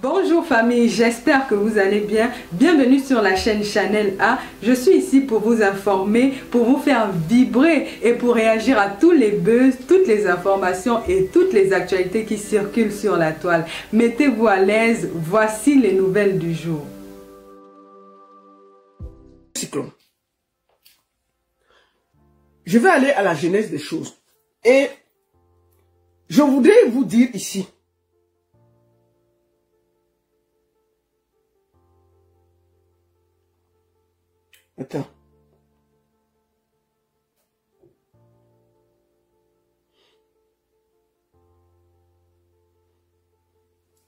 Bonjour famille, j'espère que vous allez bien. Bienvenue sur la chaîne Chanel A. Je suis ici pour vous informer, pour vous faire vibrer et pour réagir à tous les buzz, toutes les informations et toutes les actualités qui circulent sur la toile. Mettez-vous à l'aise, voici les nouvelles du jour. Cyclone. Je vais aller à la genèse des choses. Et je voudrais vous dire ici, attends.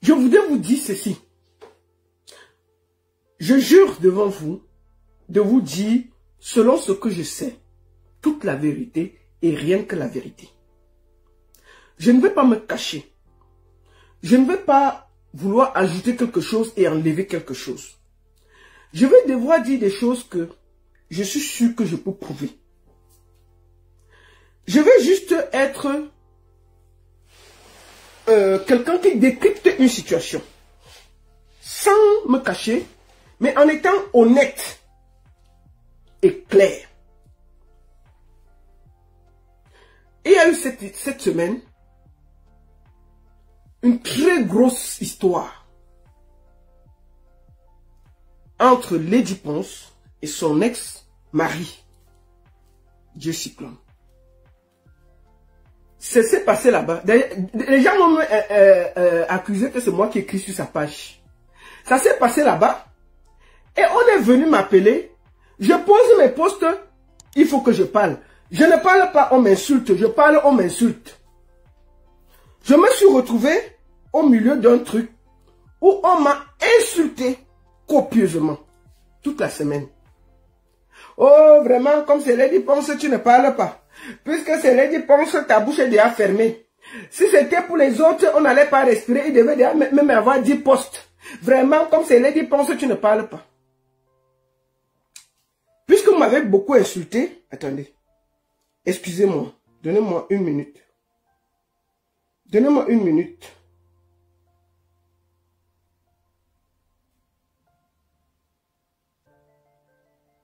Je voudrais vous dire ceci. Je jure devant vous de vous dire, selon ce que je sais, toute la vérité et rien que la vérité. Je ne vais pas me cacher. Je ne vais pas vouloir ajouter quelque chose et enlever quelque chose. Je vais devoir dire des choses que je suis sûr que je peux prouver. Je vais juste être quelqu'un qui décrypte une situation. Sans me cacher, mais en étant honnête et clair. Et il y a eu cette semaine une très grosse histoire entre Lady Ponce et son ex-mari, Dieu Cyclone. Ça s'est passé là-bas. Les gens m'ont accusé que c'est moi qui écris sur sa page. Ça s'est passé là-bas. Et on est venu m'appeler. Je pose mes postes. Il faut que je parle. Je ne parle pas, on m'insulte. Je parle, on m'insulte. Je me suis retrouvé au milieu d'un truc où on m'a insulté copieusement toute la semaine. Oh, vraiment, comme c'est Lady Ponce, tu ne parles pas. Puisque c'est Lady Ponce, ta bouche est déjà fermée. Si c'était pour les autres, on n'allait pas respirer. Il devait déjà même avoir 10 postes. Vraiment, comme c'est Lady Ponce, tu ne parles pas. Puisque vous m'avez beaucoup insulté, attendez. Excusez-moi. Donnez-moi une minute. Donnez-moi une minute.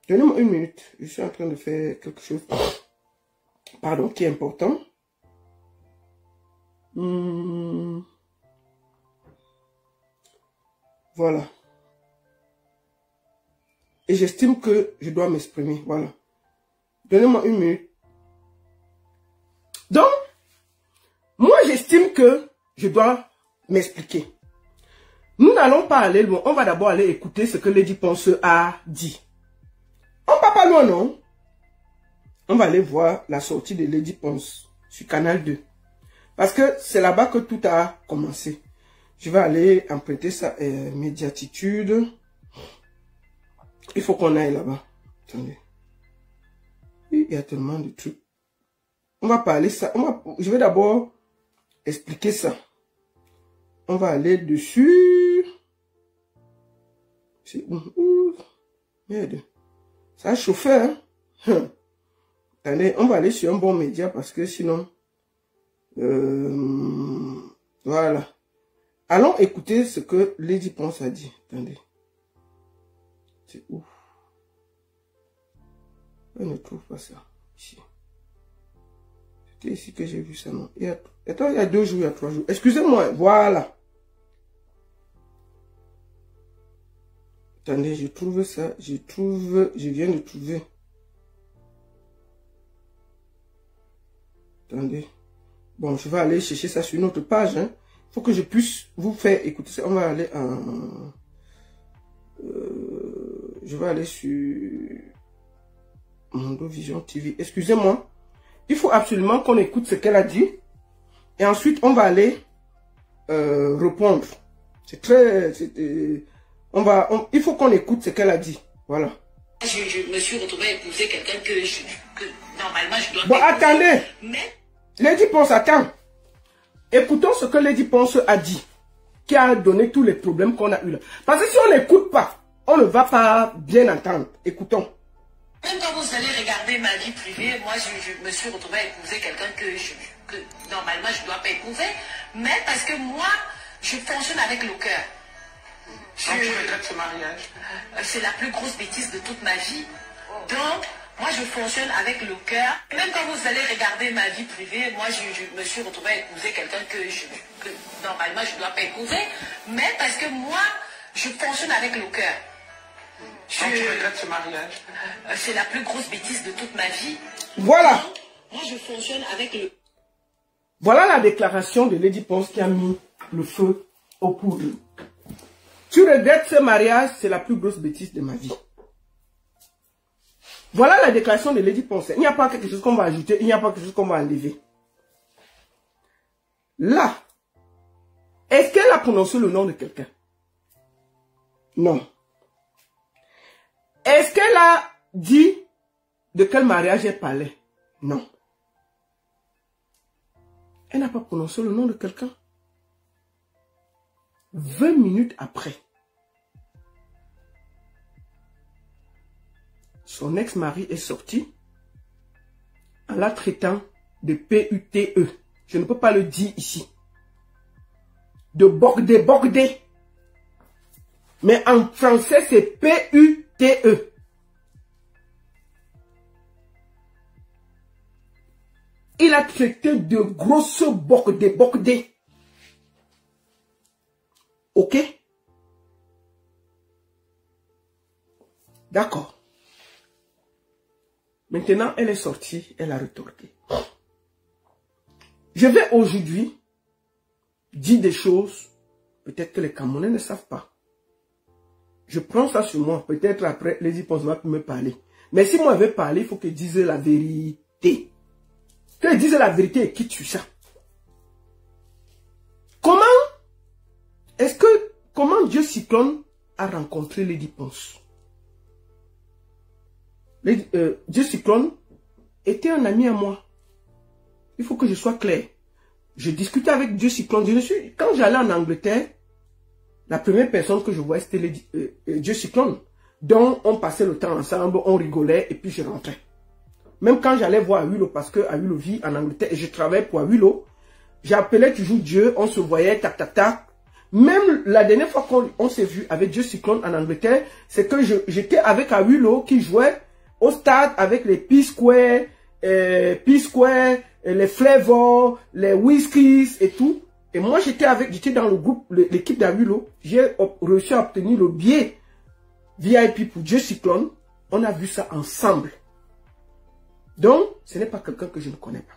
Donnez-moi une minute. Je suis en train de faire quelque chose. Pardon, qui est important. Voilà. Et j'estime que je dois m'exprimer. Voilà. Donnez-moi une minute. Donc, moi j'estime que je dois m'expliquer. Nous n'allons pas aller loin. On va d'abord aller écouter ce que Lady Ponce a dit. On ne va pas loin, non? On va aller voir la sortie de Lady Ponce sur Canal 2. Parce que c'est là-bas que tout a commencé. Je vais aller emprunter sa médiatitude. Il faut qu'on aille là-bas. Attendez. Il y a tellement de trucs. On va parler ça. Je vais d'abord expliquer ça. On va aller dessus. C'est merde. Ça a chauffé, hein? Attendez, on va aller sur un bon média parce que sinon... voilà. Allons écouter ce que Lady Ponce a dit. Attendez. C'est ouf. On ne trouve pas ça ici. C'était ici que j'ai vu ça, non? Attends, il y a 2 jours, il y a 3 jours. Excusez-moi, voilà. Attendez, je trouve ça. Je viens de trouver. Attendez. Bon, je vais aller chercher ça sur une autre page. Hein. Il faut que je puisse vous faire écouter ça. On va aller en... je vais aller sur Mondo Vision TV. Excusez-moi. Il faut absolument qu'on écoute ce qu'elle a dit. Et ensuite, on va aller répondre. C'est très... il faut qu'on écoute ce qu'elle a dit. Voilà. Je me suis retrouvée à épouser quelqu'un que normalement je dois... Bon, attendez. Mais... Lady Ponce, attends. Écoutons ce que Lady Ponce a dit. Qui a donné tous les problèmes qu'on a eu là. Parce que si on n'écoute pas, on ne va pas bien entendre. Écoutons. Même quand vous allez regarder ma vie privée, moi je me suis retrouvée à épouser quelqu'un que normalement je ne dois pas épouser. Mais parce que moi, je fonctionne avec le cœur. Je regrette ce mariage. C'est la plus grosse bêtise de toute ma vie. Donc, moi, je fonctionne avec le cœur. Même quand vous allez regarder ma vie privée, moi, je me suis retrouvée à épouser quelqu'un que normalement, je ne dois pas épouser. Mais parce que moi, je fonctionne avec le cœur. Je regrette ce mariage. C'est la plus grosse bêtise de toute ma vie. Voilà. Donc, moi, je fonctionne avec le... Voilà la déclaration de Lady Ponce qui a mis le feu aux poudres. Tu regrettes ce mariage, c'est la plus grosse bêtise de ma vie. Voilà la déclaration de Lady Ponce. Il n'y a pas quelque chose qu'on va ajouter, il n'y a pas quelque chose qu'on va enlever. Là, est-ce qu'elle a prononcé le nom de quelqu'un? Non. Est-ce qu'elle a dit de quel mariage elle parlait? Non. Elle n'a pas prononcé le nom de quelqu'un. 20 minutes après, son ex-mari est sorti en la traitant de PUTE. Je ne peux pas le dire ici. De bordé. Mais en français, c'est PUTE. Il a traité de grosses bordé. Ok? D'accord. Maintenant, elle est sortie, elle a retorqué. Je vais aujourd'hui dire des choses, peut-être que les Camerounais ne savent pas. Je prends ça sur moi, peut-être après, les Ponce va me parler. Mais si moi je vais parler, il faut que je dise la vérité. Que je dise la vérité et quitte sur ça. Comment Dieu Cyclone a rencontré Lady Ponce? Dieu Cyclone était un ami à moi. Il faut que je sois clair. Je discutais avec Dieu Cyclone. Quand j'allais en Angleterre, la première personne que je voyais, c'était Dieu Cyclone. Donc, on passait le temps ensemble, on rigolait et puis je rentrais. Même quand j'allais voir Awilo, parce que Awilo vit en Angleterre et je travaillais pour Awilo, j'appelais toujours Dieu, on se voyait, tac, tac, tac. Même la dernière fois qu'on s'est vu avec Dieu Cyclone en Angleterre, c'est que j'étais avec Awilo qui jouait au stade avec les P-Square, les Flavor, les Whiskies et tout. Et moi, j'étais dans le groupe, l'équipe d'Awilo. J'ai réussi à obtenir le billet VIP pour Dieu Cyclone. On a vu ça ensemble. Donc, ce n'est pas quelqu'un que je ne connais pas.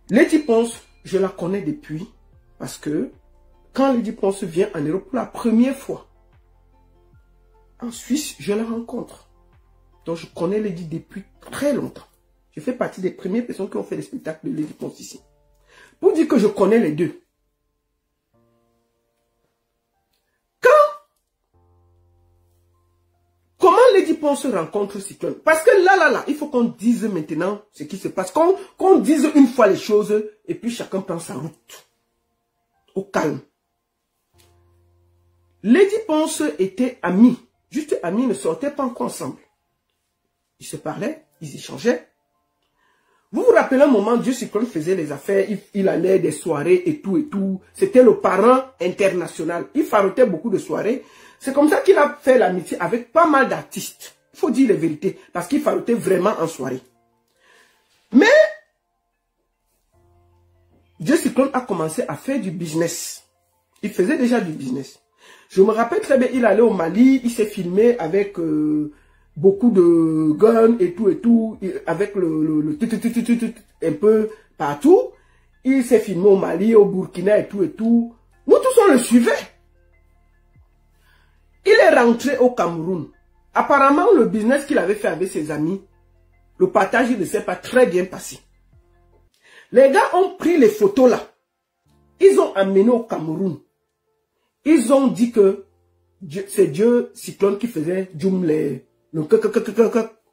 Lady Ponce, je la connais depuis parce que quand Lady Ponce vient en Europe pour la première fois, en Suisse, je la rencontre. Donc, je connais Lady depuis très longtemps. Je fais partie des premières personnes qui ont fait des spectacles de Lady Ponce ici. Pour dire que je connais les deux. Comment Lady Ponce rencontre Cyclone? Parce que là, il faut qu'on dise maintenant ce qui se passe. Qu'on dise une fois les choses et puis chacun prend sa route. Au calme. Lady Ponce était amie. Juste amis, ne sortaient pas encore ensemble. Ils se parlaient, ils échangeaient. Vous vous rappelez un moment, Dieu Cyclone faisait les affaires, il allait des soirées et tout et tout. C'était le parent international. Il farotait beaucoup de soirées. C'est comme ça qu'il a fait l'amitié avec pas mal d'artistes. Il faut dire les vérités, parce qu'il farotait vraiment en soirée. Mais, Dieu Cyclone a commencé à faire du business. Il faisait déjà du business. Je me rappelle très bien, il allait au Mali, il s'est filmé avec beaucoup de guns et tout, avec le un peu partout. Il s'est filmé au Mali, au Burkina et tout. Nous tous on le suivait. Il est rentré au Cameroun. Apparemment, le business qu'il avait fait avec ses amis, le partage ne s'est pas très bien passé. Les gars ont pris les photos là. Ils ont amené au Cameroun. Ils ont dit que c'est Dieu Cyclone qui faisait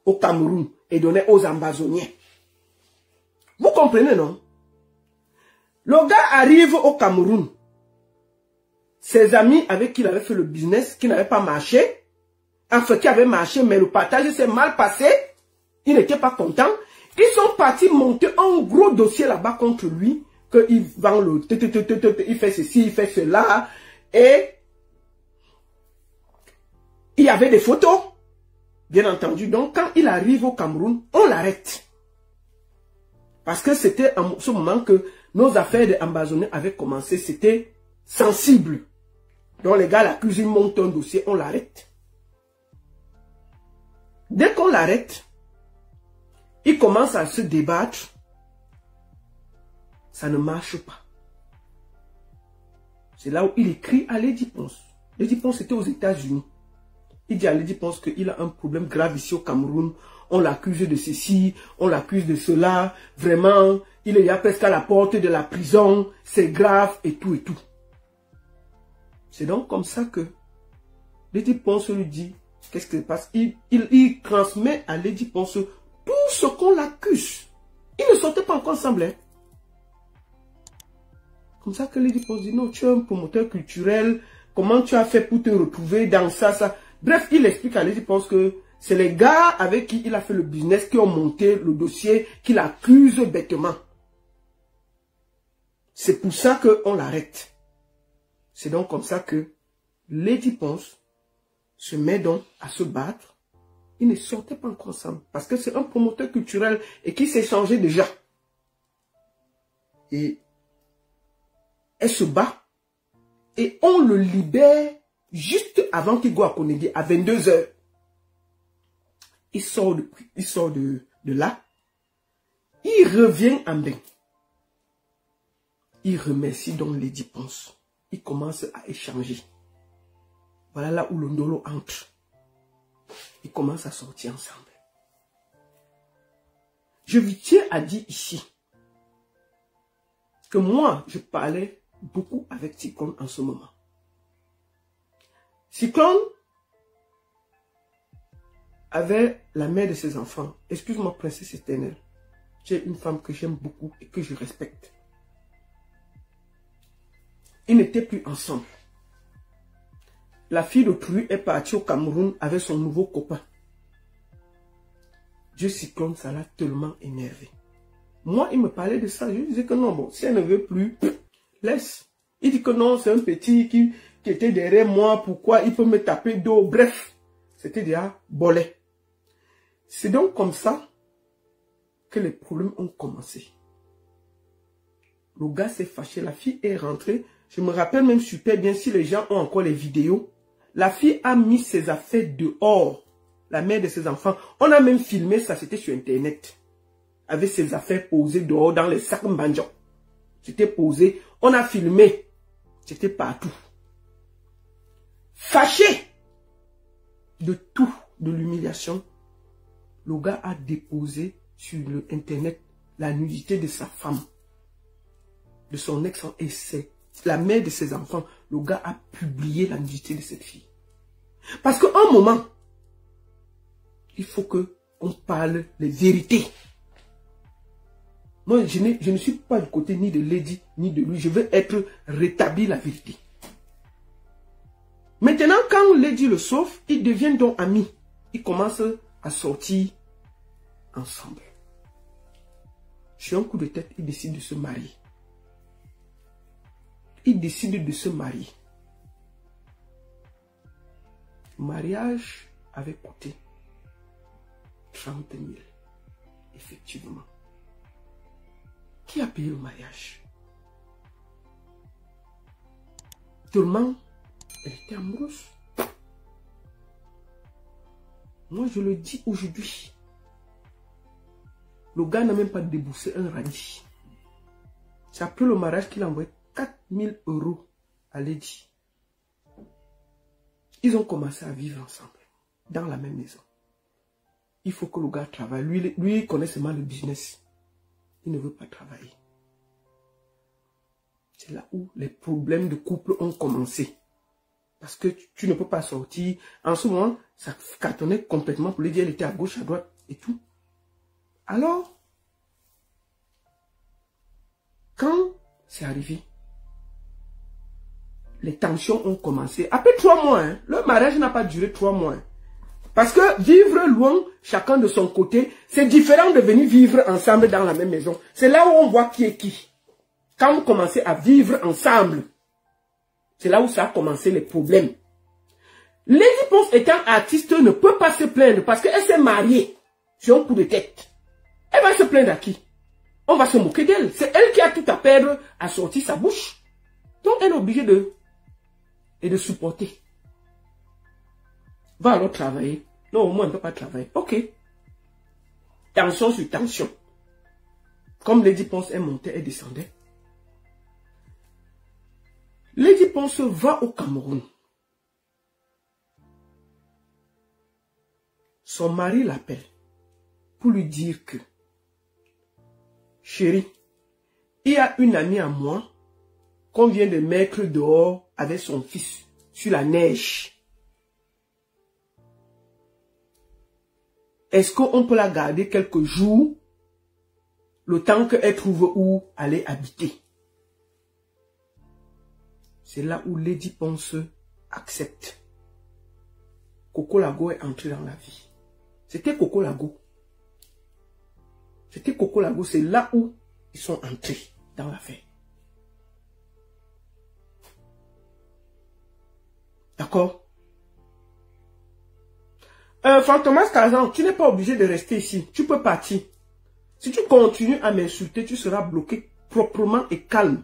au Cameroun et donnait aux Amazoniens. Vous comprenez, non? Le gars arrive au Cameroun. Ses amis avec qui il avait fait le business, qui n'avait pas marché, enfin qui avait marché, mais le partage s'est mal passé, il n'était pas content. Ils sont partis monter un gros dossier là-bas contre lui qu'il vend le... Il fait ceci, il fait cela. Et il y avait des photos, bien entendu. Donc, quand il arrive au Cameroun, on l'arrête. Parce que c'était en ce moment que nos affaires d'ambazonnés avaient commencé. C'était sensible. Donc, les gars l'accusent, ils montent un dossier, on l'arrête. Dès qu'on l'arrête, il commence à se débattre. Ça ne marche pas. C'est là où il écrit à Lady Ponce. Lady Ponce était aux États-Unis. Il dit à Lady Ponce qu'il a un problème grave ici au Cameroun. On l'accuse de ceci, on l'accuse de cela. Vraiment, il est presque à la porte de la prison. C'est grave et tout et tout. C'est donc comme ça que Lady Ponce lui dit, qu'est-ce qui se passe? Il transmet à Lady Ponce tout ce qu'on l'accuse. Ils ne sortaient pas encore ensemble. Hein. Comme ça que Lady Ponce dit, non, tu es un promoteur culturel. Comment tu as fait pour te retrouver dans ça, ça? Bref, il explique à Lady Ponce que c'est les gars avec qui il a fait le business qui ont monté le dossier qu'il accuse bêtement. C'est pour ça qu'on l'arrête. C'est donc comme ça que Lady Ponce se met donc à se battre. Ils ne sortaient pas encore ensemble. Parce que c'est un promoteur culturel et qui s'est changé déjà. Et elle se bat. Et on le libère juste avant qu'il go à Konegi, à 22 h. Il sort de là. Il revient en bain. Il remercie donc Lady Ponce. Il commence à échanger. Voilà là où le Ndolo entre. Ils commencent à sortir ensemble. Je vous tiens à dire ici que moi, je parlais beaucoup avec Cyclone en ce moment. Cyclone avait la mère de ses enfants. Excuse-moi, princesse éternelle. J'ai une femme que j'aime beaucoup et que je respecte. Ils n'étaient plus ensemble. La fille d'autrui est partie au Cameroun avec son nouveau copain. Dieu Cyclone, ça l'a tellement énervé. Moi, il me parlait de ça. Je disais que non, bon, si elle ne veut plus, laisse. Il dit que non, c'est un petit qui était derrière moi. Pourquoi il peut me taper d'eau? Bref, c'était déjà bolé. C'est donc comme ça que les problèmes ont commencé. Le gars s'est fâché. La fille est rentrée. Je me rappelle même super bien, si les gens ont encore les vidéos. La fille a mis ses affaires dehors. La mère de ses enfants. On a même filmé ça, c'était sur Internet. Avec ses affaires posées dehors dans les sacs Mbandjo. C'était posé. On a filmé. C'était partout. Fâché de tout, de l'humiliation, le gars a déposé sur le Internet la nudité de sa femme. De son ex et c'est la mère de ses enfants. Le gars a publié la nudité de cette fille. Parce qu'à un moment, il faut qu'on parle les vérités. Moi, je ne suis pas du côté ni de Lady, ni de lui. Je veux être rétabli la vérité. Maintenant, quand Lady le sauve, ils deviennent donc amis. Ils commencent à sortir ensemble. Sur un coup de tête, ils décident de se marier. Ils décident de se marier. Le mariage avait coûté 30 000. Effectivement. Qui a payé le mariage? Tellement elle était amoureuse. Moi, je le dis aujourd'hui. Le gars n'a même pas déboursé un radis. C'est après le mariage qu'il a envoyé 4 000 € à Lady. Ils ont commencé à vivre ensemble, dans la même maison. Il faut que le gars travaille. Lui il connaît seulement le business. Il ne veut pas travailler. C'est là où les problèmes de couple ont commencé. Parce que tu ne peux pas sortir. En ce moment, ça cartonnait complètement pour lui dire qu'elle était à gauche, à droite et tout. Alors, quand c'est arrivé, les tensions ont commencé. Après 3 mois, hein, le mariage n'a pas duré 3 mois. Hein. Parce que vivre loin, chacun de son côté, c'est différent de venir vivre ensemble dans la même maison. C'est là où on voit qui est qui. Quand vous commencez à vivre ensemble, c'est là où ça a commencé les problèmes. Lady Ponce étant artiste ne peut pas se plaindre parce qu'elle s'est mariée sur un coup de tête. Elle va se plaindre à qui? On va se moquer d'elle. C'est elle qui a tout à perdre à sortir sa bouche. Donc elle est obligée de supporter. Va alors travailler. Non, au moins elle ne peut pas travailler. Ok. Tension sur tension. Comme Lady Ponce est montée et descendait. Lady Ponce va au Cameroun. Son mari l'appelle pour lui dire que, chérie, il y a une amie à moi qu'on vient de mettre dehors avec son fils sur la neige. Est-ce qu'on peut la garder quelques jours, le temps qu'elle trouve où aller habiter? C'est là où Lady Ponce accepte. Coco Lago est entré dans la vie. C'était Coco Lago. C'était Coco Lago, c'est là où ils sont entrés dans l'affaire. D'accord? Fantomas Kazan, tu n'es pas obligé de rester ici. Tu peux partir. Si tu continues à m'insulter, tu seras bloqué proprement et calme.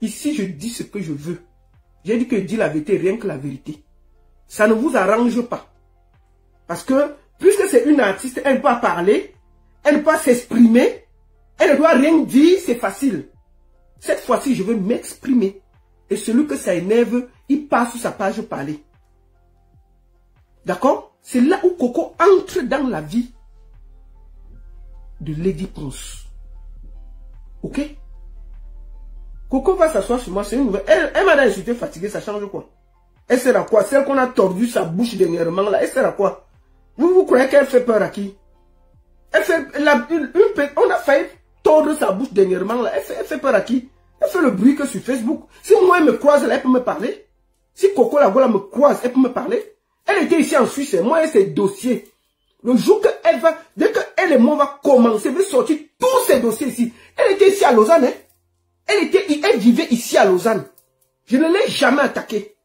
Ici, je dis ce que je veux. J'ai dit que je dis la vérité, rien que la vérité. Ça ne vous arrange pas. Parce que, puisque c'est une artiste, elle ne peut pas parler, elle ne peut pas s'exprimer, elle ne doit rien dire, c'est facile. Cette fois-ci, je veux m'exprimer. Et celui que ça énerve, il passe sur sa page parler. D'accord? C'est là où Coco entre dans la vie de Lady Ponce. Ok? Coco va s'asseoir sur moi, c'est une nouvelle. Elle m'a insulté, fatiguée, ça change quoi? Elle sert à quoi? Celle qu'on a tordu sa bouche dernièrement là, elle sert à quoi? Vous croyez qu'elle fait peur à qui? Elle fait on a failli tordre sa bouche dernièrement là, elle fait peur à qui? Elle fait le bruit que sur Facebook. Si moi elle me croise là, elle peut me parler. Si Coco Lago là me croise, elle peut me parler. Elle était ici en Suisse, moi et ses dossiers. Le jour qu'elle va, dès qu'elle et moi va commencer, elle va sortir tous ses dossiers ici. Elle était ici à Lausanne, hein? Elle vivait ici à Lausanne. Je ne l'ai jamais attaquée.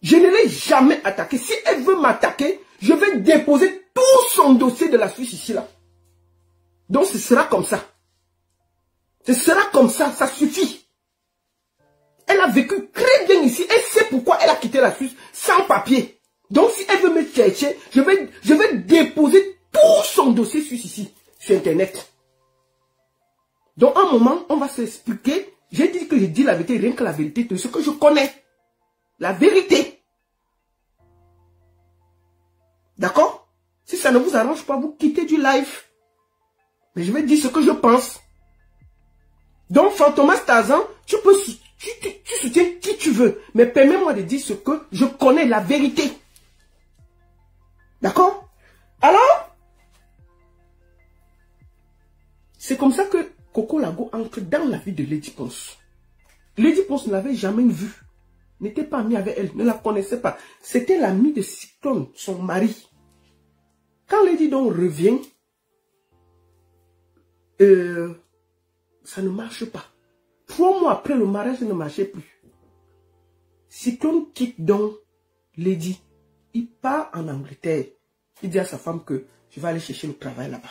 Je ne l'ai jamais attaquée. Si elle veut m'attaquer, je vais déposer tout son dossier de la Suisse ici là. Donc ce sera comme ça. Ce sera comme ça, ça suffit. Elle a vécu très bien ici. Elle sait pourquoi elle a quitté la Suisse sans papier. Donc si elle veut me chercher, je vais déposer tout son dossier suisse ici, sur Internet. Donc à un moment, on va s'expliquer. J'ai dit que je dis la vérité, rien que la vérité de ce que je connais. La vérité. D'accord? Si ça ne vous arrange pas, vous quittez du live. Mais je vais dire ce que je pense. Donc Fantomas Tarzan, tu soutiens qui tu veux. Mais permets-moi de dire ce que je connais, la vérité. D'accord? Alors, c'est comme ça que Coco Lago entre dans la vie de Lady Ponce. Lady Ponce ne l'avait jamais vue. N'était pas amie avec elle, ne la connaissait pas. C'était l'ami de Cyclone, son mari. Quand Lady Don revient, ça ne marche pas. 3 mois après, le mariage ne marchait plus. Cyclone quitte donc Lady. Il part en Angleterre. Il dit à sa femme que je vais aller chercher le travail là-bas.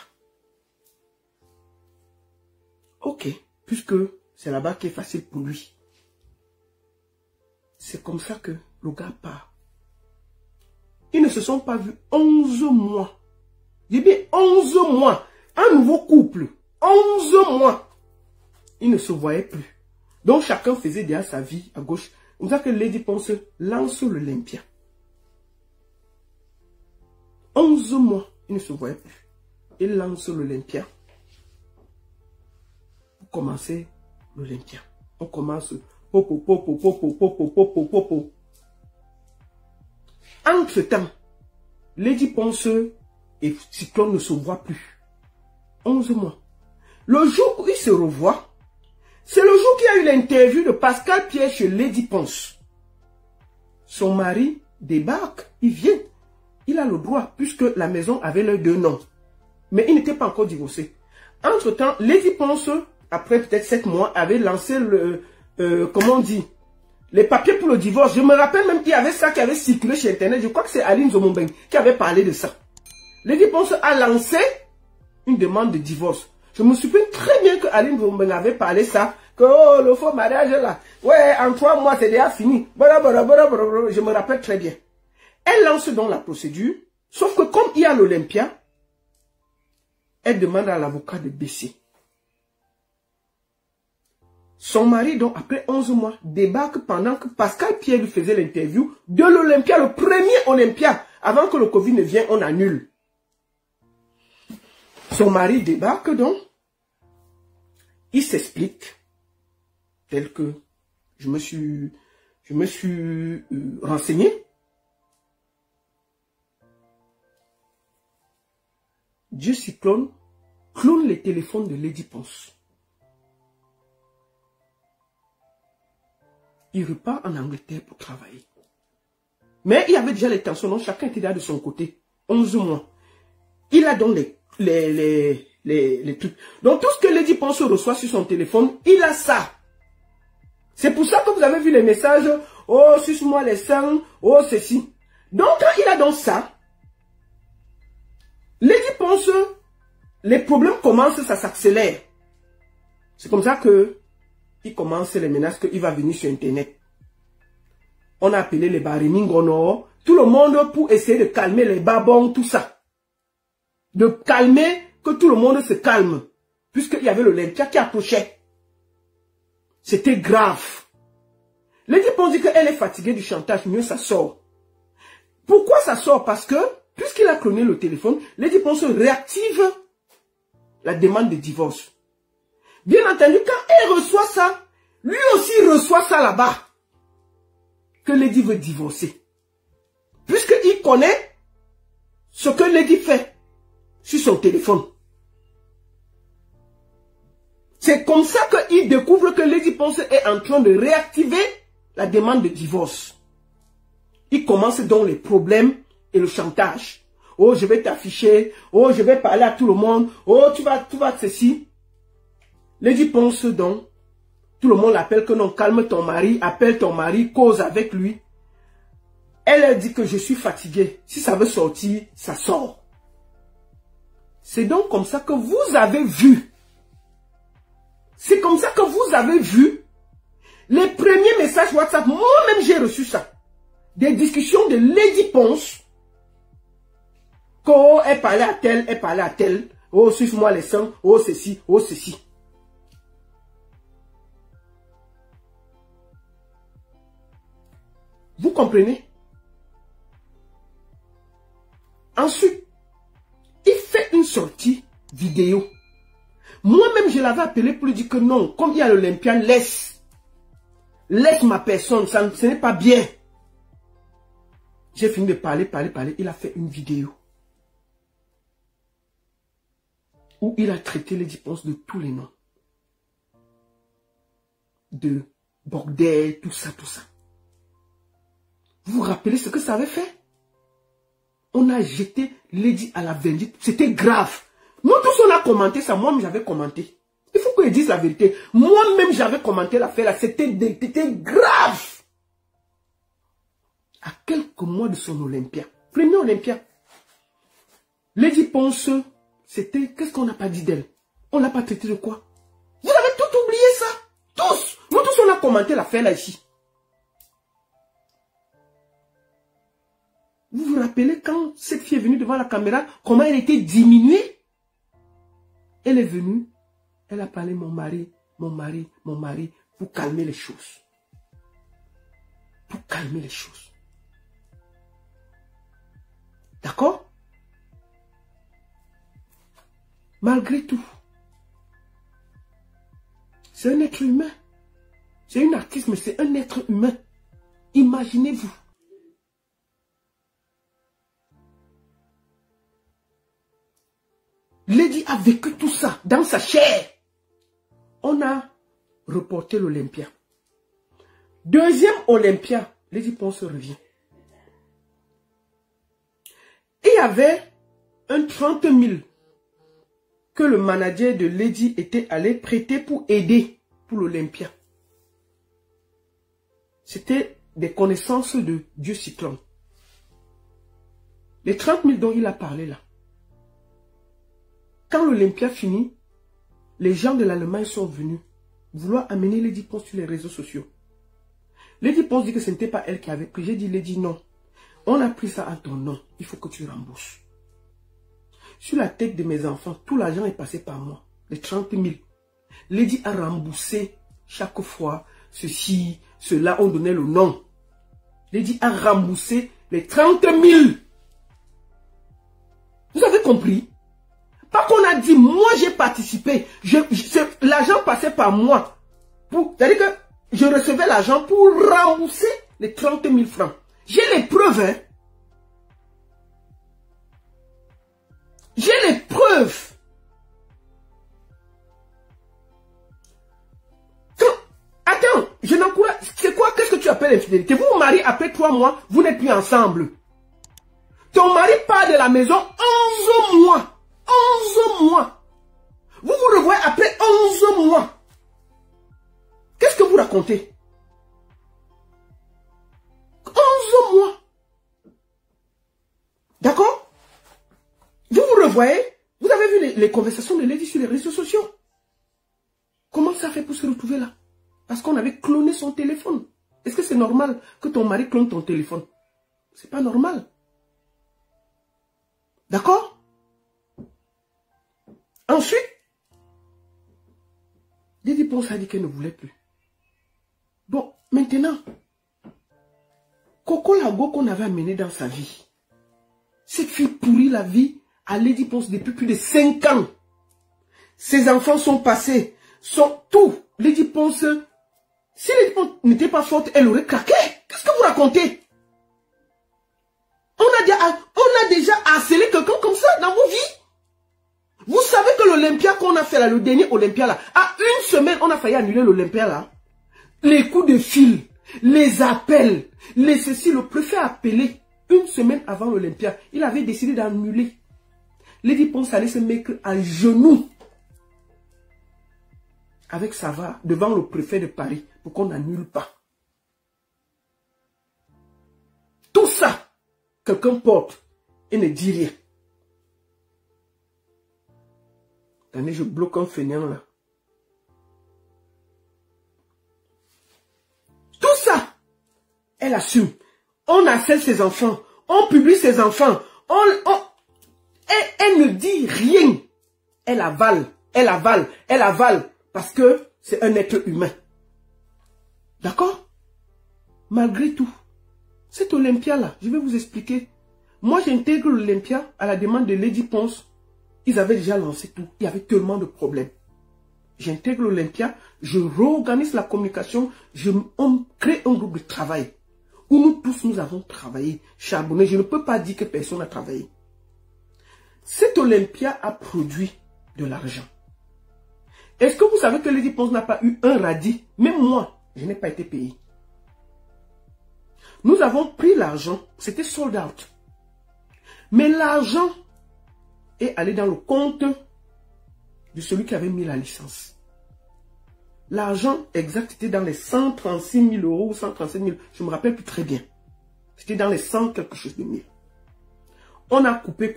Ok, puisque c'est là-bas qui est facile pour lui. C'est comme ça que le gars part. Ils ne se sont pas vus 11 mois. J'ai dit 11 mois. Un nouveau couple. 11 mois. Ils ne se voyaient plus. Donc chacun faisait déjà sa vie à gauche. On dit que Lady Ponce lance l'Olympia. 11 mois. Ils ne se voyaient plus. Ils lancent l'Olympia. Pour commencer l'Olympia. On commence. Entre-temps, Lady Ponce et Cyclone ne se voient plus. 11 mois. Le jour où ils se revoient, c'est le jour qu'il y a eu l'interview de Pascal Pierre chez Lady Ponce. Son mari débarque, il vient. Il a le droit, puisque la maison avait leurs 2 noms. Mais il n'était pas encore divorcé. Entre-temps, Lady Ponce après peut-être 7 mois, avait lancé le, comment on dit, les papiers pour le divorce. Je me rappelle même qu'il y avait ça qui avait circulé sur Internet. Je crois que c'est Aline Zomombeng qui avait parlé de ça. Lady Ponce a lancé une demande de divorce. Je me souviens très bien que Aline Zomombeng avait parlé ça. Que oh, le faux mariage là. Ouais, en 3 mois, c'est déjà fini. Je me rappelle très bien. Elle lance donc la procédure. Sauf que comme il y a l'Olympia, elle demande à l'avocat de baisser. Son mari, donc, après 11 mois, débarque pendant que Pascal Pierre lui faisait l'interview de l'Olympia, le premier Olympia. Avant que le Covid ne vienne, on annule. Son mari débarque donc. Il s'explique, tel que je me suis renseigné. Dieu Cyclone clone les téléphones de Lady Ponce. Il repart en Angleterre pour travailler. Mais il y avait déjà les tensions, donc chacun était là de son côté. 11 mois. Il a donc les trucs. Donc tout ce que Lady Ponce reçoit sur son téléphone, il a ça. C'est pour ça que vous avez vu les messages. Oh, suce-moi les seins. Oh, ceci. Donc quand il a donc ça, Lady Ponce, les problèmes commencent, ça s'accélère. C'est comme ça que il commence les menaces qu'il va venir sur Internet. On a appelé les Bariningono, tout le monde pour essayer de calmer les babons, tout ça. De calmer, que tout le monde se calme. Puisqu'il y avait le Olympia qui approchait. C'était grave. Lady Ponce dit qu'elle est fatiguée du chantage, mieux ça sort. Pourquoi ça sort? Parce que, puisqu'il a cloné le téléphone, Lady Ponce réactive la demande de divorce. Bien entendu, quand elle reçoit ça, lui aussi reçoit ça là-bas. Que Lady veut divorcer. Puisqu'il connaît ce que Lady fait sur son téléphone. C'est comme ça qu'il découvre que Lady Ponce est en train de réactiver la demande de divorce. Il commence donc les problèmes et le chantage. Oh, je vais t'afficher. Oh, je vais parler à tout le monde. Oh, tu vas ceci. Lady Ponce donc, tout le monde l'appelle que non, calme ton mari, appelle ton mari, cause avec lui. Elle dit que je suis fatiguée. Si ça veut sortir, ça sort. C'est donc comme ça que vous avez vu. C'est comme ça que vous avez vu les premiers messages WhatsApp. Moi-même, j'ai reçu ça. Des discussions de Lady Ponce. Oh, elle parlait à tel, elle parlait à tel. Oh, suive-moi les seins. Oh, ceci, oh, ceci. Vous comprenez? Ensuite, il fait une sortie vidéo. Moi-même, je l'avais appelé pour lui dire que non, comme il y a l'Olympia, laisse ma personne, ce n'est pas bien. J'ai fini de parler, il a fait une vidéo où il a traité Lady Ponce de tous les noms. De bordel, tout ça, tout ça. Vous vous rappelez ce que ça avait fait? On a jeté Lady à la vindicte. C'était grave. Nous tous on a commenté ça. Moi-même j'avais commenté. Il faut que je dise la vérité. Moi-même j'avais commenté l'affaire là. C'était grave. À quelques mois de son Olympia. Premier Olympia. Lady Ponce, c'était... Qu'est-ce qu'on n'a pas dit d'elle? On l'a pas traité de quoi? Vous avez tout oublié ça. Tous. Nous tous on a commenté l'affaire là ici. Vous vous rappelez quand cette fille est venue devant la caméra, comment elle était diminuée? Elle est venue, elle a parlé mon mari, pour calmer les choses. Pour calmer les choses. D'accord? Malgré tout, c'est un être humain. C'est une artiste, mais c'est un être humain. Imaginez-vous. Lady a vécu tout ça dans sa chair. On a reporté l'Olympia. Deuxième Olympia, Lady Ponce revient. Il y avait un 30 000 que le manager de Lady était allé prêter pour aider pour l'Olympia. C'était des connaissances de Dieu Cyclone. Les 30 000 dont il a parlé là. Quand l'Olympia finit, les gens de l'Allemagne sont venus vouloir amener Lady Ponce sur les réseaux sociaux. Lady Ponce dit que ce n'était pas elle qui avait pris. J'ai dit, Lady, non. On a pris ça à ton nom. Il faut que tu rembourses. Sur la tête de mes enfants, tout l'argent est passé par moi. Les 30 000. Lady a remboursé chaque fois ceci, cela, on donnait le nom. Lady a remboursé les 30 000. Vous avez compris? Pas qu'on a dit, moi j'ai participé. L'argent passait par moi. C'est-à-dire que je recevais l'argent pour rembourser les 30 000 francs. J'ai les preuves. Hein? J'ai les preuves. Attends, je n'encourage. C'est quoi? Qu'est-ce que tu appelles infidélité? Vous vous mariez après 3 mois, vous n'êtes plus ensemble. Ton mari part de la maison 11 mois. 11 mois. Vous vous revoyez après 11 mois. Qu'est-ce que vous racontez? 11 mois. D'accord? Vous vous revoyez? Vous avez vu les conversations de Lady sur les réseaux sociaux? Comment ça fait pour se retrouver là? Parce qu'on avait cloné son téléphone. Est-ce que c'est normal que ton mari clone ton téléphone? C'est pas normal. D'accord? Ensuite, Lady Ponce a dit qu'elle ne voulait plus. Bon, maintenant, Coco Lago qu'on avait amené dans sa vie, cette fille pourrit la vie à Lady Ponce depuis plus de 5 ans. Ses enfants sont passés, sont tout. Lady Ponce, si Lady Ponce n'était pas forte, elle aurait craqué. Qu'est-ce que vous racontez? On a déjà harcelé quelqu'un comme ça dans vos vies. Vous savez que l'Olympia qu'on a fait là, le dernier Olympia là, à 1 semaine, on a failli annuler l'Olympia là. Les coups de fil, les appels, les ceci, le préfet a appelé 1 semaine avant l'Olympia. Il avait décidé d'annuler. Lady Ponce allait se mettre à genoux avec Sava devant le préfet de Paris pour qu'on n'annule pas. Tout ça, quelqu'un porte et ne dit rien. Attendez, je bloque un fainéant là. Tout ça, elle assume. On harcèle ses enfants. On publie ses enfants. Elle ne dit rien. Elle avale. Elle avale. Elle avale. Parce que c'est un être humain. D'accord? Malgré tout, cette Olympia là, je vais vous expliquer. Moi, j'intègre l'Olympia à la demande de Lady Ponce. Ils avaient déjà lancé tout. Il y avait tellement de problèmes. J'intègre l'Olympia, je réorganise la communication, on crée un groupe de travail. Où nous tous, nous avons travaillé, charbonné. Je ne peux pas dire que personne n'a travaillé. Cette Olympia a produit de l'argent. Est-ce que vous savez que Lady Ponce n'a pas eu un radis? Même moi, je n'ai pas été payé. Nous avons pris l'argent, c'était sold out. Mais l'argent est allé dans le compte de celui qui avait mis la licence. L'argent exact était dans les 136 000 euros ou 137 000. Je ne me rappelle plus très bien. C'était dans les 100 quelque chose de 1000. On a coupé.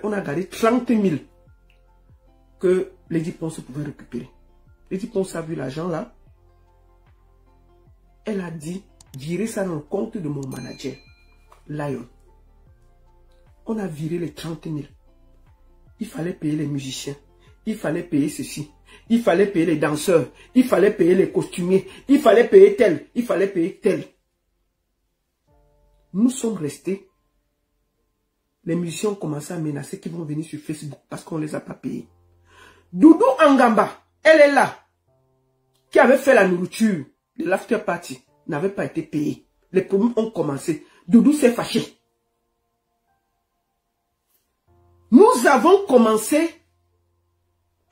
On a gardé 30 000 que Lady Ponce pouvait récupérer. Lady Ponce a vu l'argent là. Elle a dit, virez ça dans le compte de mon manager, Lion. On a viré les 30 000. Il fallait payer les musiciens. Il fallait payer ceci. Il fallait payer les danseurs. Il fallait payer les costumiers. Il fallait payer tel. Il fallait payer tel. Nous sommes restés. Les musiciens ont commencé à menacer qu'ils vont venir sur Facebook parce qu'on ne les a pas payés. Doudou Angamba, elle est là, qui avait fait la nourriture de l'after party, n'avait pas été payée. Les problèmes ont commencé. Doudou s'est fâché. Nous avons commencé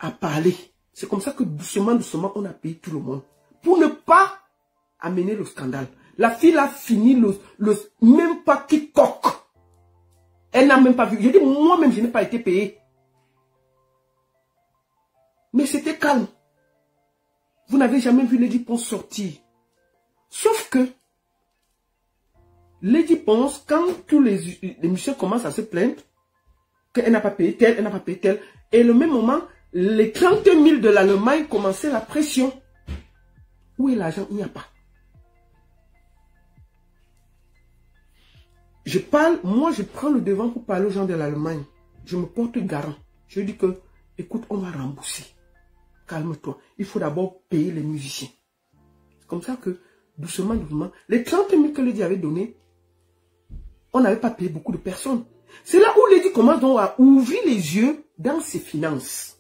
à parler. C'est comme ça que doucement, on a payé tout le monde. Pour ne pas amener le scandale. La fille a fini même pas quiconque. Elle n'a même pas vu. Je dis moi-même, je n'ai pas été payé. Mais c'était calme. Vous n'avez jamais vu Lady Ponce sortir. Sauf que Lady Ponce, quand tous les musiciens commencent à se plaindre, qu'elle n'a pas payé tel, elle n'a pas payé tel, et au même moment, les 30 000 de l'Allemagne commençaient la pression. Où est l'argent? Il n'y a pas. Je parle, moi je prends le devant pour parler aux gens de l'Allemagne. Je me porte garant. Je dis que, écoute, on va rembourser. Calme-toi. Il faut d'abord payer les musiciens. C'est comme ça que, doucement, doucement, les 30 000 que Lady avait donné, on n'avait pas payé beaucoup de personnes. C'est là où Lady commence donc à ouvrir les yeux dans ses finances.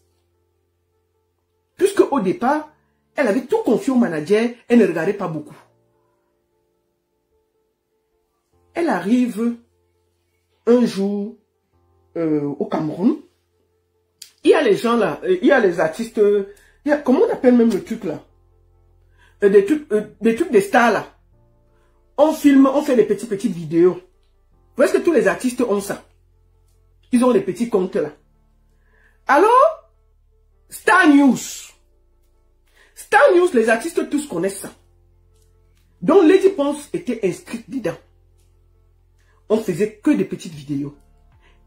Puisque au départ, elle avait tout confié au manager, elle ne regardait pas beaucoup. Elle arrive un jour au Cameroun. Il y a les gens là, il y a les artistes, comment on appelle même le truc là? Des trucs des stars là. On filme, on fait des petites vidéos. Est-ce que tous les artistes ont ça? Ils ont les petits comptes là. Alors, Star News. Star News, les artistes tous connaissent ça. Donc Lady Ponce était inscrite dedans. On faisait que des petites vidéos.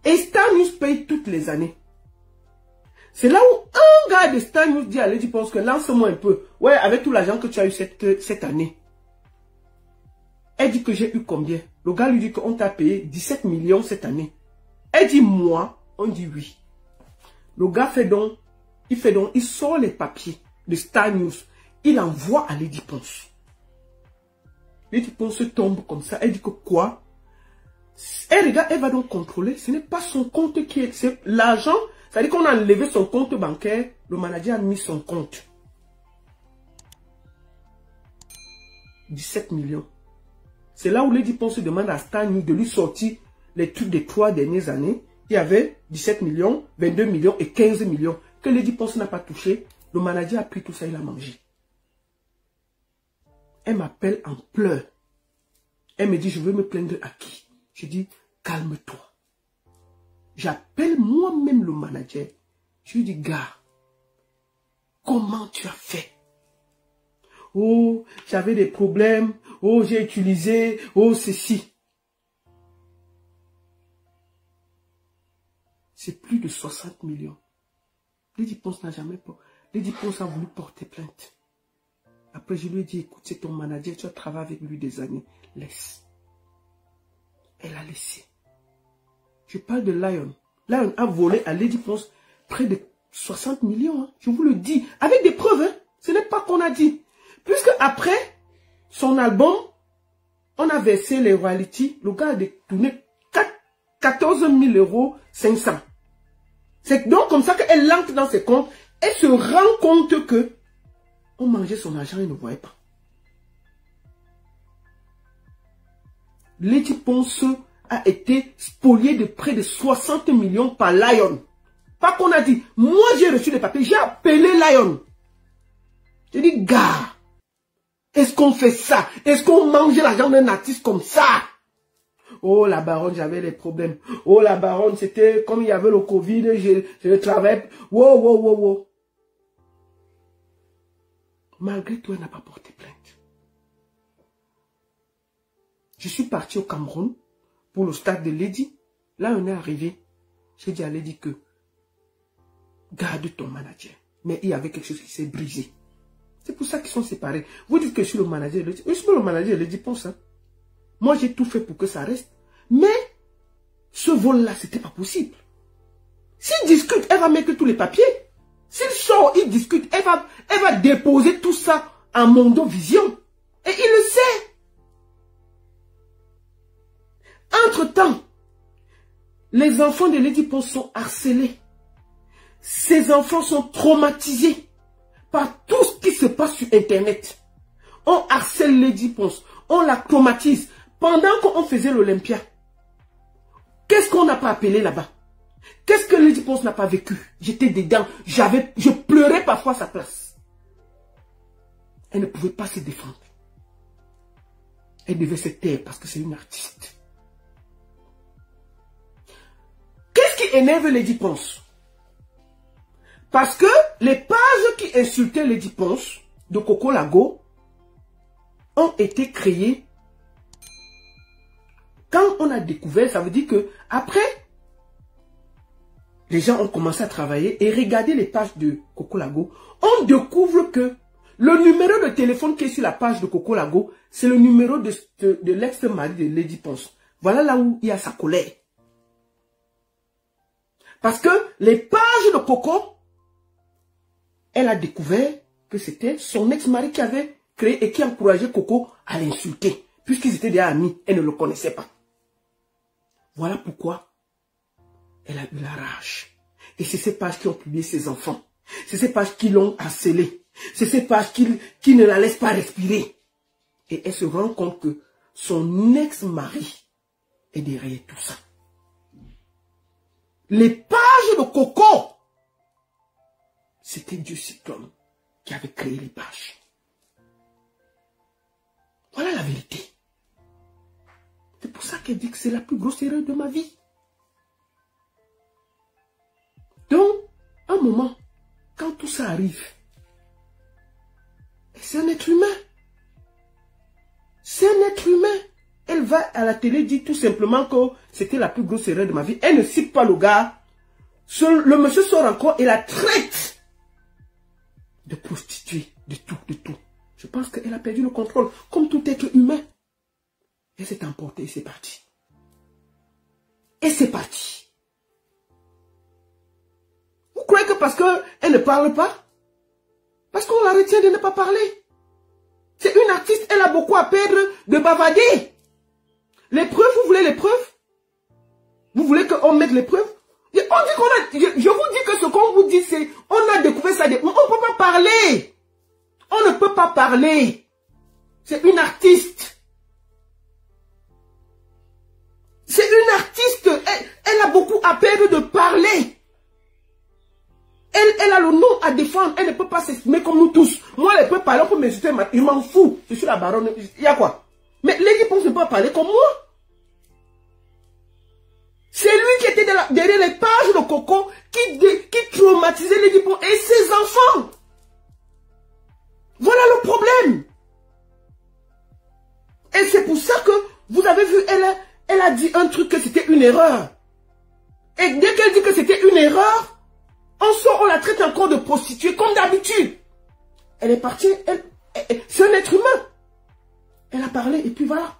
Et Star News paye toutes les années. C'est là où un gars de Star News dit à Lady Ponce que lance-moi un peu. Ouais, avec tout l'argent que tu as eu cette année. Elle dit que j'ai eu combien? Le gars lui dit qu'on t'a payé 17 millions cette année. Elle dit moi, on dit oui. Le gars fait donc, il sort les papiers de Star News. Il envoie à Lady Ponce. Lady Ponce tombe comme ça. Elle dit que quoi? Elle regarde, elle va donc contrôler. Ce n'est pas son compte qui est... C'est l'argent. C'est-à-dire qu'on a enlevé son compte bancaire. Le manager a mis son compte. 17 millions. C'est là où Lady Ponce demande à Star News de lui sortir les trucs des 3 dernières années. Il y avait 17 millions, 22 millions et 15 millions que Lady Ponce n'a pas touché. Le manager a pris tout ça, il a mangé. Elle m'appelle en pleurs. Elle me dit, je veux me plaindre à qui? Je dis, calme-toi. J'appelle moi-même le manager. Je lui dis, gars, comment tu as fait? Oh, j'avais des problèmes. Oh, j'ai utilisé. Oh, ceci. C'est plus de 60 millions. Lady Ponce n'a jamais pas. Lady Ponce a voulu porter plainte. Après, je lui ai dit, écoute, c'est ton manager, tu as travaillé avec lui des années. Laisse. Elle a laissé. Je parle de Lion. Lion a volé à Lady Ponce près de 60 millions. Hein. Je vous le dis. Avec des preuves. Hein. Ce n'est pas qu'on a dit. Puisque après son album, on a versé les royalties. Le gars a détourné 14 000 500. C'est donc comme ça qu'elle entre dans ses comptes. Elle se rend compte que on mangeait son argent et ne voyait pas. Lady Ponce a été spoliée de près de 60 millions par Lion. Pas qu'on a dit, moi j'ai reçu les papiers, j'ai appelé Lion. J'ai dit, gars, est-ce qu'on fait ça? Est-ce qu'on mange l'argent d'un artiste comme ça? Oh la baronne, j'avais des problèmes. Oh la baronne, c'était comme il y avait le Covid, je travaillais. Wow, wow, wow, wow. Malgré tout, elle n'a pas porté plainte. Je suis parti au Cameroun pour le stade de Lady. Là, on est arrivé. J'ai dit à Lady que garde ton manager. Mais il y avait quelque chose qui s'est brisé. C'est pour ça qu'ils sont séparés. Vous dites que je suis le manager. Je suis le manager, Lady Ponce. Moi, j'ai tout fait pour que ça reste. Mais ce vol-là, c'était pas possible. S'il discute, elle va mettre tous les papiers. S'il sort, il discute, elle va déposer tout ça en Mondo Vision. Et il le sait. Entre-temps, les enfants de Lady Ponce sont harcelés. Ces enfants sont traumatisés par tout ce qui se passe sur Internet. On harcèle Lady Ponce, on la traumatise. Pendant qu'on faisait l'Olympia, qu'est-ce qu'on n'a pas appelé là-bas? Qu'est-ce que Lady Ponce n'a pas vécu? J'étais dedans, je pleurais parfois à sa place. Elle ne pouvait pas se défendre. Elle devait se taire parce que c'est une artiste. Qu'est-ce qui énerve Lady Ponce? Parce que les pages qui insultaient Lady Ponce de Coco Lago ont été créées. Quand on a découvert, ça veut dire que après, les gens ont commencé à travailler et regarder les pages de Coco Lago. On découvre que le numéro de téléphone qui est sur la page de Coco Lago, c'est le numéro de l'ex-mari de Lady Ponce. Voilà là où il y a sa colère. Parce que les pages de Coco, elle a découvert que c'était son ex-mari qui avait créé et qui encourageait Coco à l'insulter. Puisqu'ils étaient déjà amis, elle ne le connaissait pas. Voilà pourquoi elle a eu la rage. Et c'est ces pages qui ont publié ses enfants. C'est ces pages qui l'ont harcelée. C'est ces pages qui ne la laissent pas respirer. Et elle se rend compte que son ex-mari est derrière tout ça. Les pages de Coco, c'était Dieu Cyclone qui avait créé les pages. Voilà la vérité. C'est pour ça qu'elle dit que c'est la plus grosse erreur de ma vie. Donc, un moment, quand tout ça arrive, c'est un être humain. C'est un être humain. Elle va à la télé dire tout simplement que c'était la plus grosse erreur de ma vie. Elle ne cite pas le gars. Le monsieur sort encore et la traite de prostituée, de tout, de tout. Je pense qu'elle a perdu le contrôle, comme tout être humain. Elle s'est emportée et c'est parti. Et c'est parti. Vous croyez que parce qu'elle ne parle pas? Parce qu'on la retient de ne pas parler. C'est une artiste, elle a beaucoup à perdre de bavader. Les preuves, vous voulez les preuves? Vous voulez qu'on mette les preuves? On dit qu'on a, je vous dis que ce qu'on vous dit, c'est, on a découvert ça, on ne peut pas parler. On ne peut pas parler. C'est une artiste. C'est une artiste. Elle a beaucoup à perdre de parler. Elle a le nom à défendre. Elle ne peut pas s'exprimer comme nous tous. Moi, elle peut parler, on peut m'insulter. Je m'en fous. Je suis la baronne. Il y a quoi? Mais Lady Ponce ne peut pas parler comme moi. C'est lui qui était derrière les pages de Coco qui traumatisait Lady Ponce et ses enfants. Voilà le problème. Et c'est pour ça que vous avez vu, elle a dit un truc que c'était une erreur. Et dès qu'elle dit que c'était une erreur, on la traite encore de prostituée comme d'habitude. Elle est partie, c'est un être humain. Elle a parlé et puis voilà.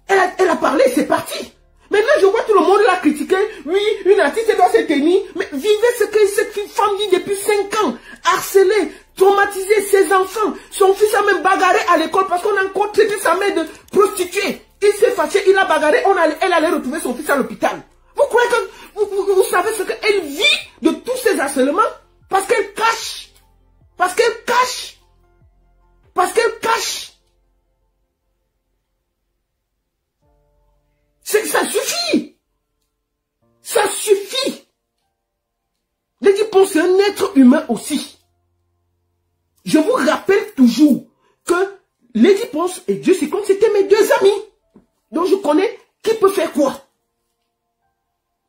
Elle a parlé, c'est parti. Maintenant, je vois tout le monde la critiquer. Oui, une artiste doit se tenir. Mais vivez ce que cette femme vit depuis 5 ans. Harcelée, traumatisée, ses enfants. Son fils a même bagarré à l'école parce qu'on a encore traité sa mère de prostituée. Il s'est fâché, il a bagarré. Elle allait retrouver son fils à l'hôpital. Vous croyez que vous savez ce qu'elle vit de tous ces harcèlements? Parce qu'elle cache. Parce qu'elle cache. Parce qu'elle cache. Ça suffit. Ça suffit. Lady Ponce, c'est un être humain aussi. Je vous rappelle toujours que Lady Ponce et Dieu Cyclone, c'était mes 2 amis. Donc je connais qui peut faire quoi.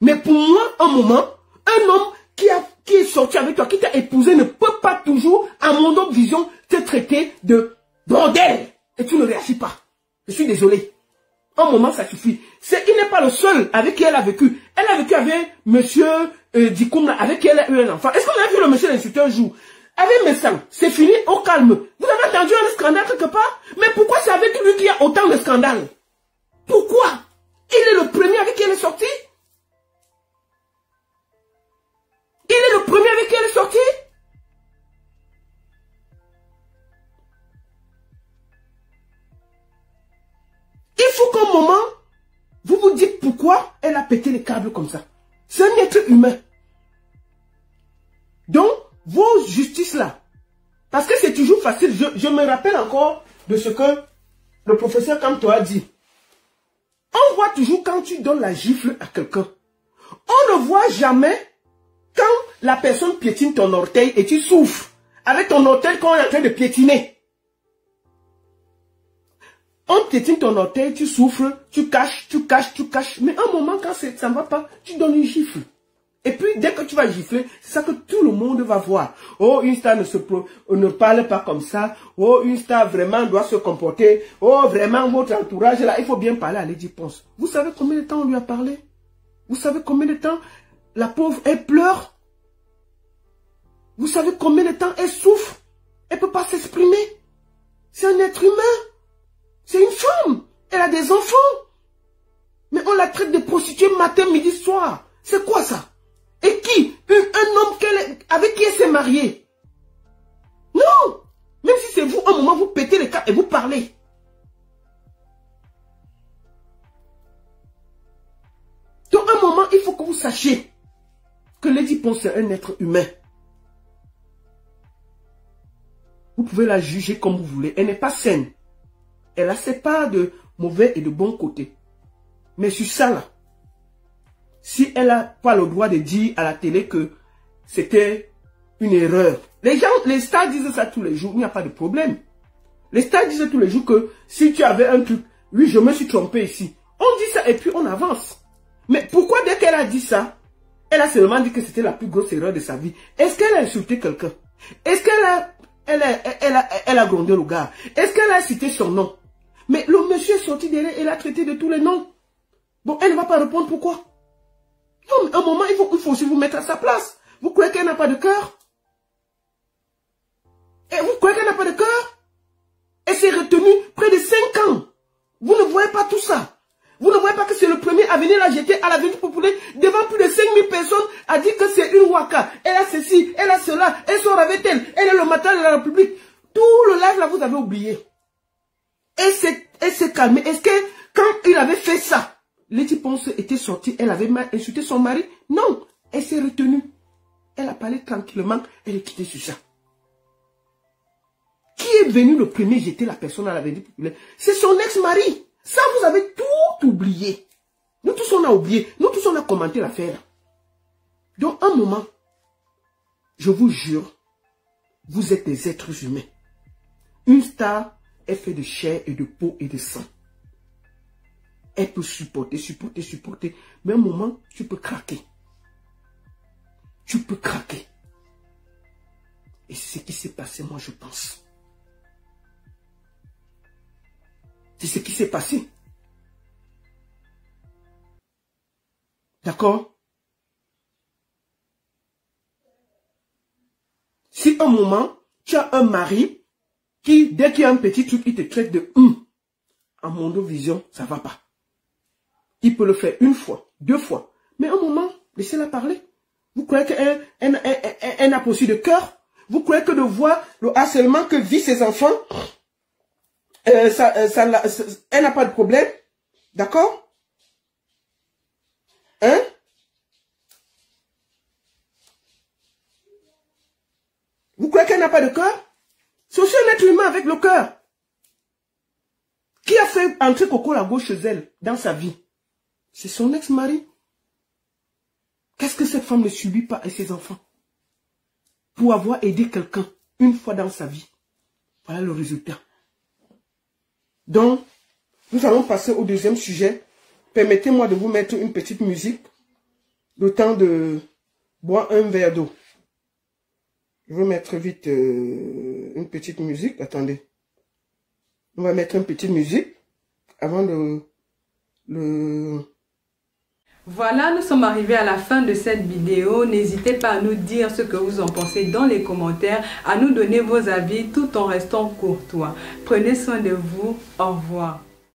Mais pour moi, un moment, un homme qui est sorti avec toi, qui t'a épousé, ne peut pas toujours, à mon autre vision, te traiter de bordel. Et tu ne réagis pas. Je suis désolé. Un moment, ça suffit. Il n'est pas le seul avec qui elle a vécu. Elle a vécu avec monsieur Dikoum, avec qui elle a eu un enfant. Est-ce qu'on a vu le monsieur l'insulter un jour? Avec Messan, c'est fini au calme. Vous avez entendu un scandale quelque part? Mais pourquoi c'est avec lui qu'il y a autant de scandales? Pourquoi? Il est le premier avec qui elle est sortie? Il est le premier avec qui elle est sortie? Il faut qu'un moment, vous vous dites pourquoi elle a pété les câbles comme ça. C'est un être humain. Donc, vos justices là, parce que c'est toujours facile, je me rappelle encore de ce que le professeur Camto a dit. On voit toujours quand tu donnes la gifle à quelqu'un. On ne voit jamais quand la personne piétine ton orteil et tu souffres avec ton orteil quand on est en train de piétiner. On piétine ton orteil, tu souffres, tu caches, tu caches, tu caches. Mais un moment, quand ça ne va pas, tu donnes une gifle. Et puis, dès que tu vas gifler, c'est ça que tout le monde va voir. Oh, une star ne parle pas comme ça. Oh, une star vraiment doit se comporter. Oh, vraiment, votre entourage, là, il faut bien parler à Lady Ponce. Vous savez combien de temps on lui a parlé? Vous savez combien de temps la pauvre, elle pleure? Vous savez combien de temps elle souffre? Elle ne peut pas s'exprimer. C'est un être humain. C'est une femme. Elle a des enfants. Mais on la traite de prostituée matin, midi, soir. C'est quoi ça? Et qui? Un homme avec qui elle s'est mariée? Non! Même si c'est vous, un moment, vous pétez les câbles et vous parlez. Donc, un moment, il faut que vous sachiez que Lady Ponce est un être humain. Vous pouvez la juger comme vous voulez. Elle n'est pas saine. Elle a ses parts de mauvais et de bons côtés. Mais sur ça, là, si elle n'a pas le droit de dire à la télé que c'était une erreur. Les stars disent ça tous les jours, il n'y a pas de problème. Les stars disent tous les jours que si tu avais un truc, oui, je me suis trompé ici. On dit ça et puis on avance. Mais pourquoi dès qu'elle a dit ça, elle a seulement dit que c'était la plus grosse erreur de sa vie? Est-ce qu'elle a insulté quelqu'un? Est-ce qu'elle a grondé le gars? Est-ce qu'elle a cité son nom? Mais le monsieur est sorti derrière et l'a traité de tous les noms. Bon, elle ne va pas répondre pourquoi? Non, mais à un moment, il faut aussi vous mettre à sa place. Vous croyez qu'elle n'a pas de cœur? Et vous croyez qu'elle n'a pas de cœur? Elle s'est retenue près de 5 ans. Vous ne voyez pas tout ça. Vous ne voyez pas que c'est le premier à venir la jeter à la ville populaire devant plus de 5000 personnes à dire que c'est une waka. Elle a ceci, elle a cela, elle sort avec elle. Elle est le matin de la République. Tout le live là, vous avez oublié. Elle s'est calmée. Est-ce que quand il avait fait ça, Lady Ponce était sortie, elle avait insulté son mari? Non, elle s'est retenue. Elle a parlé tranquillement, elle est quittée sur ça. Qui est venu le premier jeter la personne à la ville populaire? C'est son ex-mari. Ça, vous avez tout oublié. Nous tous, on a oublié. Nous tous, on a commenté l'affaire. Donc, un moment, je vous jure, vous êtes des êtres humains. Une star est faite de chair et de peau et de sang. Elle peut supporter. Mais un moment, tu peux craquer. Tu peux craquer. Et c'est ce qui s'est passé, moi, je pense. C'est ce qui s'est passé. D'accord? Si un moment, tu as un mari qui, dès qu'il y a un petit truc, il te traite de en mondovision, ça ne va pas. Il peut le faire 1 fois, 2 fois. Mais un moment, laissez-la parler. Vous croyez qu'elle n'a pas aussi de cœur? Vous croyez que de voir le harcèlement que vit ses enfants, elle n'a pas de problème? D'accord? Hein? Vous croyez qu'elle n'a pas de cœur? C'est aussi un être humain avec le cœur. Qui a fait entrer Coco Lago chez elle dans sa vie? C'est son ex-mari. Qu'est-ce que cette femme ne subit pas et ses enfants? Pour avoir aidé quelqu'un 1 fois dans sa vie. Voilà le résultat. Donc, nous allons passer au deuxième sujet. Permettez-moi de vous mettre une petite musique. Le temps de boire un verre d'eau. Je vais mettre vite une petite musique. Attendez. On va mettre une petite musique avant de Voilà, nous sommes arrivés à la fin de cette vidéo. N'hésitez pas à nous dire ce que vous en pensez dans les commentaires, à nous donner vos avis tout en restant courtois. Prenez soin de vous. Au revoir.